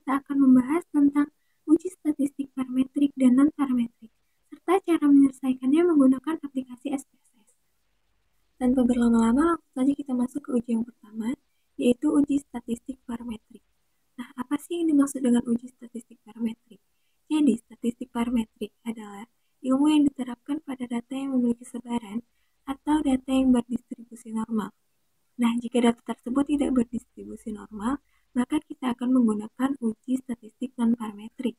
kita akan membahas tentang uji statistik parametrik dan non-parametrik, serta cara menyelesaikannya menggunakan aplikasi SPSS. Tanpa berlama-lama, langsung saja kita masuk ke uji yang pertama, yaitu uji statistik parametrik. Nah, apa sih yang dimaksud dengan uji statistik parametrik? Jadi, statistik parametrik adalah ilmu yang diterapkan pada data yang memiliki sebaran atau data yang berdistribusi normal. Nah, jika data tersebut tidak berdistribusi normal, maka kita akan menggunakan uji statistik non-parametrik.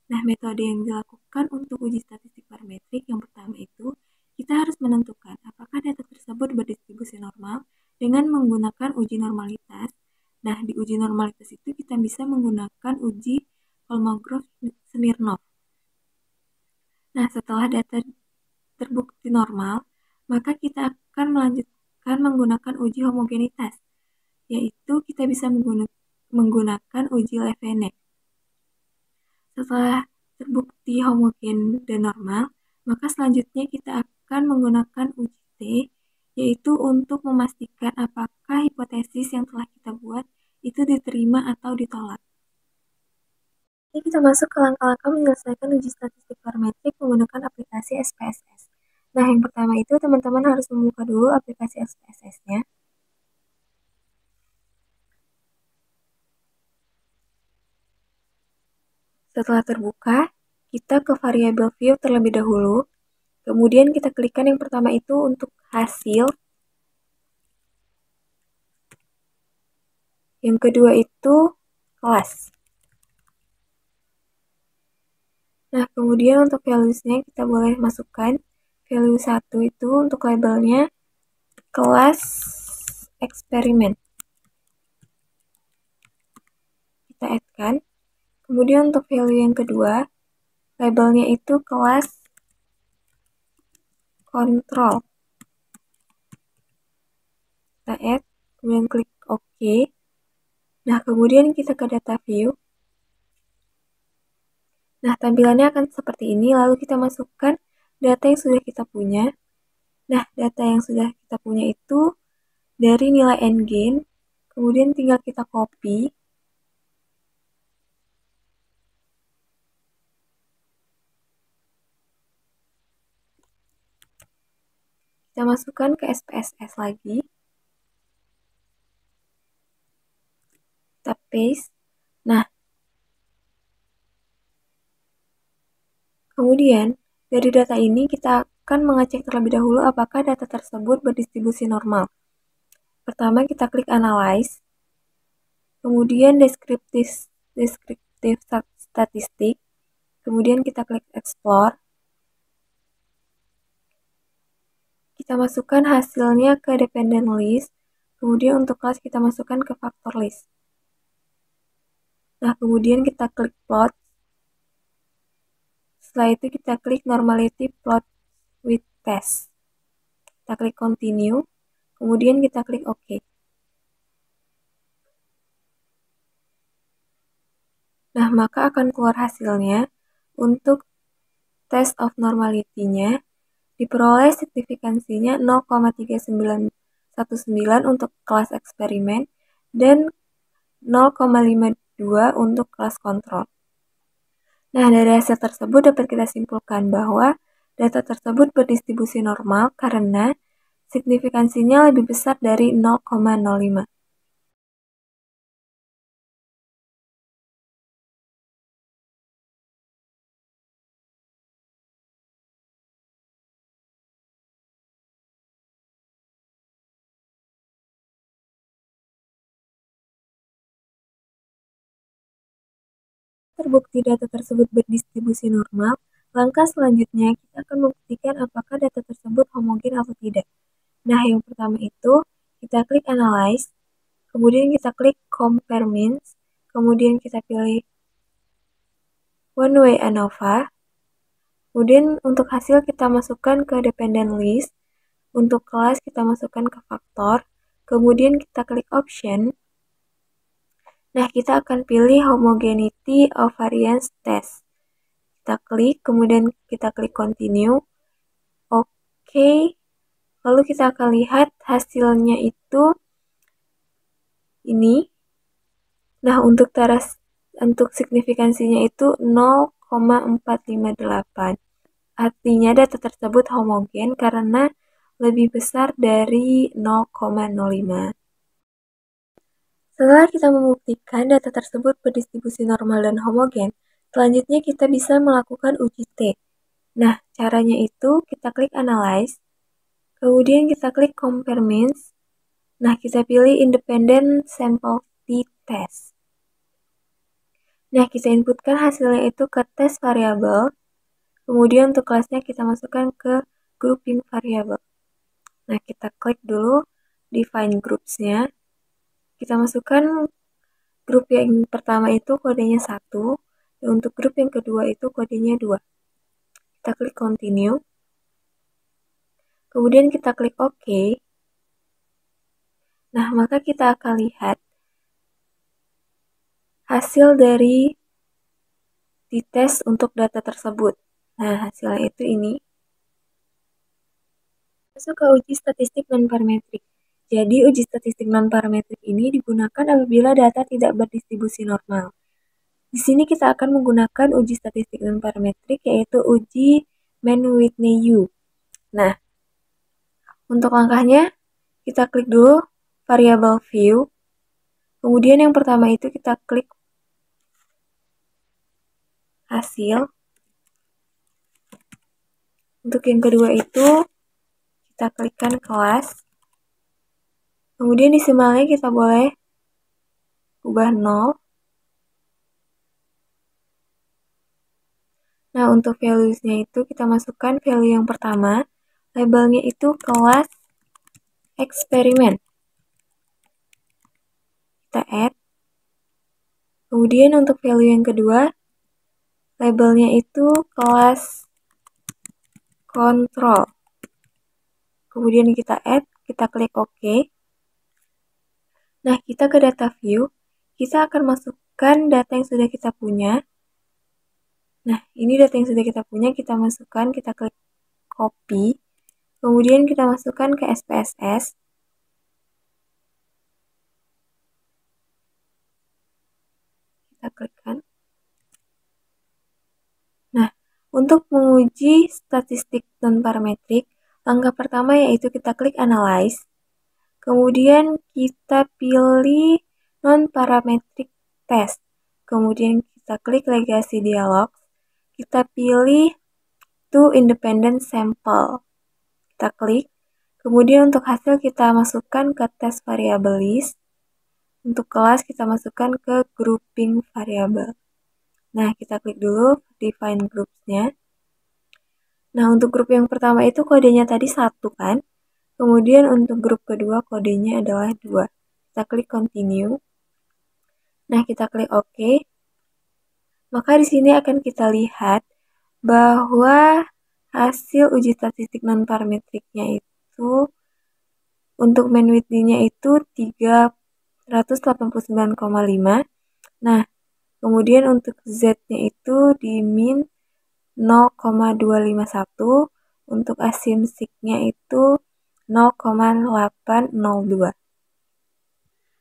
Nah, metode yang dilakukan untuk uji statistik parametrik yang pertama itu, kita harus menentukan apakah data tersebut berdistribusi normal dengan menggunakan uji normalitas. Nah, di uji normalitas itu kita bisa menggunakan uji Kolmogorov-Smirnov. Nah, setelah data terbukti normal, maka kita akan melanjutkan menggunakan uji homogenitas, yaitu kita bisa menggunakan uji Levenet. Setelah terbukti homogen dan normal, maka selanjutnya kita akan menggunakan uji T, yaitu untuk memastikan apakah hipotesis yang telah kita buat itu diterima atau ditolak. Jadi kita masuk ke langkah-langkah menyelesaikan uji statistik parametrik menggunakan aplikasi SPSS. Nah, yang pertama itu teman-teman harus membuka dulu aplikasi SPSS-nya. Setelah terbuka, kita ke variabel view terlebih dahulu. Kemudian kita klikkan yang pertama itu untuk hasil. Yang kedua itu kelas. Nah, kemudian untuk values-nya kita boleh masukkan value 1 itu untuk labelnya kelas eksperimen. Kita add-kan. Kemudian untuk value yang kedua, labelnya itu kelas kontrol. Kita add, kemudian klik OK. Nah, kemudian kita ke data view. Nah, tampilannya akan seperti ini, lalu kita masukkan data yang sudah kita punya. Nah, data yang sudah kita punya itu dari nilai n-gain, kemudian tinggal kita copy. Kita masukkan ke SPSS lagi. Kita paste. Nah, kemudian dari data ini kita akan mengecek terlebih dahulu apakah data tersebut berdistribusi normal. Pertama kita klik analyze, kemudian deskriptif statistik, kemudian kita klik explore. Kita masukkan hasilnya ke dependent list, kemudian untuk kelas kita masukkan ke factor list. Nah, kemudian kita klik plot. Setelah itu kita klik normality plot with test. Kita klik continue, kemudian kita klik OK. Nah, maka akan keluar hasilnya. Untuk test of normality-nya diperoleh signifikansinya 0,3919 untuk kelas eksperimen dan 0,52 untuk kelas kontrol. Nah, dari hasil tersebut dapat kita simpulkan bahwa data tersebut berdistribusi normal karena signifikansinya lebih besar dari 0,05. Terbukti data tersebut berdistribusi normal, langkah selanjutnya kita akan membuktikan apakah data tersebut homogen atau tidak. Nah, yang pertama itu kita klik analyze, kemudian kita klik compare means, kemudian kita pilih one way ANOVA, kemudian untuk hasil kita masukkan ke dependent list, untuk kelas kita masukkan ke faktor, kemudian kita klik option. Nah, kita akan pilih homogeneity of variance test. Kita klik, kemudian kita klik continue. Oke. Lalu kita akan lihat hasilnya itu ini. Nah, untuk untuk signifikansinya itu 0,458. Artinya data tersebut homogen karena lebih besar dari 0,05. Setelah kita membuktikan data tersebut berdistribusi normal dan homogen, selanjutnya kita bisa melakukan uji T. Nah, caranya itu kita klik Analyze, kemudian kita klik Compare Means. Nah, kita pilih Independent Sample T-Test. Nah, kita inputkan hasilnya itu ke tes variabel. Kemudian untuk kelasnya kita masukkan ke grouping variabel. Nah, kita klik dulu define groups-nya. Kita masukkan grup yang pertama itu kodenya 1, dan untuk grup yang kedua itu kodenya 2. Kita klik continue. Kemudian kita klik OK. Nah, maka kita akan lihat hasil dari t-test untuk data tersebut. Nah, hasilnya itu ini. Masuk ke uji statistik non-parametrik. Jadi, uji statistik non-parametrik ini digunakan apabila data tidak berdistribusi normal. Di sini kita akan menggunakan uji statistik non-parametrik, yaitu uji Mann-Whitney-U. Nah, untuk langkahnya, kita klik dulu variable view. Kemudian yang pertama itu kita klik hasil. Untuk yang kedua itu kita klikkan kelas. Kemudian desimalnya kita boleh ubah 0. Nah, untuk values-nya itu kita masukkan value yang pertama. Labelnya itu kelas eksperimen. Kita add. Kemudian untuk value yang kedua, labelnya itu kelas control. Kemudian kita add, kita klik OK. Nah, kita ke data view, kita akan masukkan data yang sudah kita punya. Nah, ini data yang sudah kita punya, kita masukkan, kita klik copy. Kemudian kita masukkan ke SPSS. Kita klikkan. Nah, untuk menguji statistik non-parametrik, langkah pertama yaitu kita klik Analyze. Kemudian kita pilih non-parametric test. Kemudian kita klik Legacy Dialog. Kita pilih to independent sample. Kita klik. Kemudian untuk hasil kita masukkan ke tes variable list. Untuk kelas kita masukkan ke grouping variable. Nah, kita klik dulu define groups-nya. Nah, untuk grup yang pertama itu kodenya tadi 1 kan? Kemudian untuk grup kedua kodenya adalah 2. Kita klik continue. Nah, kita klik OK. Maka di sini akan kita lihat bahwa hasil uji statistik non-parametriknya itu untuk Mann-Whitney-nya itu 389,5. Nah, kemudian untuk Z-nya itu di min 0,251. Untuk asimsiknya itu 0,802.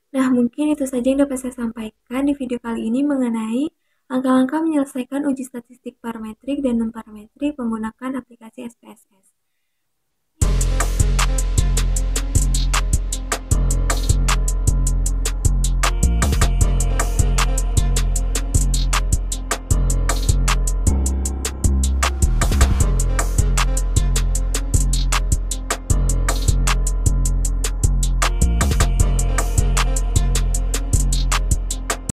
Nah, mungkin itu saja yang dapat saya sampaikan di video kali ini mengenai langkah-langkah menyelesaikan uji statistik parametrik dan non-parametrik menggunakan aplikasi SPSS.